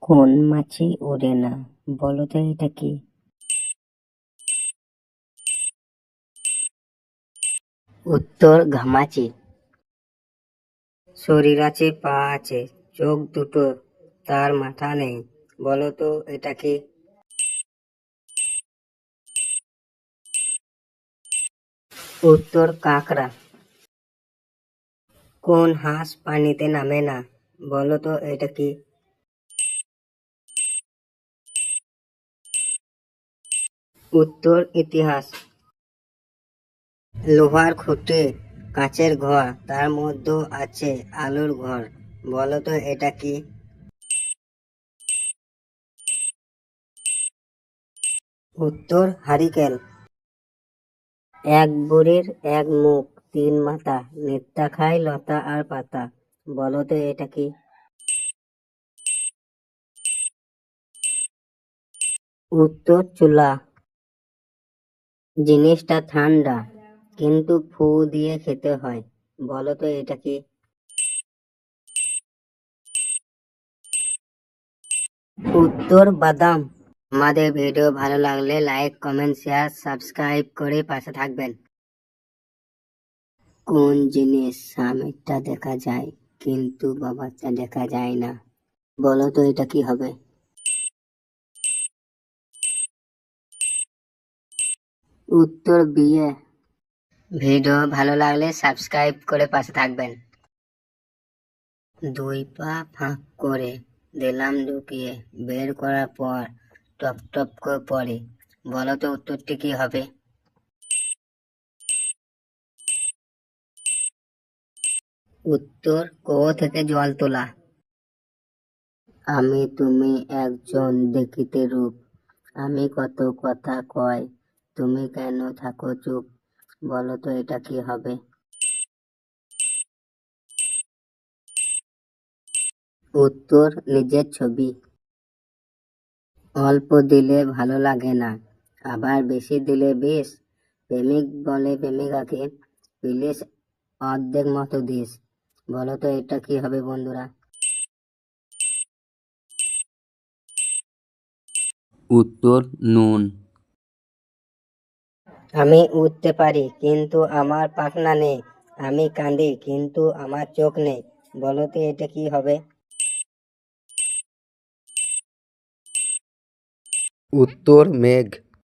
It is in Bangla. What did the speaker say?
কোন মাছি ওড়ে না, বলো তো এটা কি? উত্তর ঘামাচি। শরীর আছে, পা আছে, চোখ দুটো, তার মাথা নেই, বলো তো এটা কি? উত্তর কাঁকড়া। কোন হাঁস পানিতে নামে না, বলো তো এটা কি? উত্তর ইতিহাস। লোহার খুঁটি, কাঁচের ঘর, তার মধ্যে আছে আলুর ঘর, বলো তো এটা কি? উত্তর হারিকেন। এক বুড়ির এক মুখ, তিন মাথা, নেত্তা খায় লতা আর পাতা, বলো তো এটা কি? উত্তর চুলা। জিনিসটা ঠান্ডা, কিন্তু ফু দিয়ে খেতে হয়, বলো তো এটা কি? উত্তর বাদাম। আমাদের ভিডিও ভালো লাগলে লাইক, কমেন্ট, শেয়ার, সাবস্ক্রাইব করে পাশে থাকবেন। কোন জিনিস সামনেরটা দেখা যায় কিন্তু বাবারটা দেখা যায় না, বলো তো এটা কি হবে? উত্তর বিয়ে। ভিডিও ভালো লাগলে সাবস্ক্রাইব করে পাশে থাকবেন। দুই পা ফাঁক করে দিলাম ঢুকিয়ে, বের করার পর টপ টপ করে পড়ে, বলো তো উত্তরটি কি হবে? উত্তর কুয়ো থেকে জল তোলা। আমি তুমি একজন দেখিতে রূপ, আমি কত কথা কয়, তুমি কেন থাকো চুপ, বলো তো এটা কি হবে? উত্তর নিজের ছবি। অল্প দিলে ভালো লাগে না, আবার বেশি দিলে বেশ, প্রেমিক বলে প্রেমিকাকে, প্লিজ অর্ধেক মতো দিস, বলো তো এটা কি হবে বন্ধুরা? উত্তর নুন। আমি উঠতে পারি কিন্তু আমার পাখনা নেই, আমি কাঁদি কিন্তু আমার চোখ নেই, বলো তো এটা কি হবে? উত্তর মেঘ।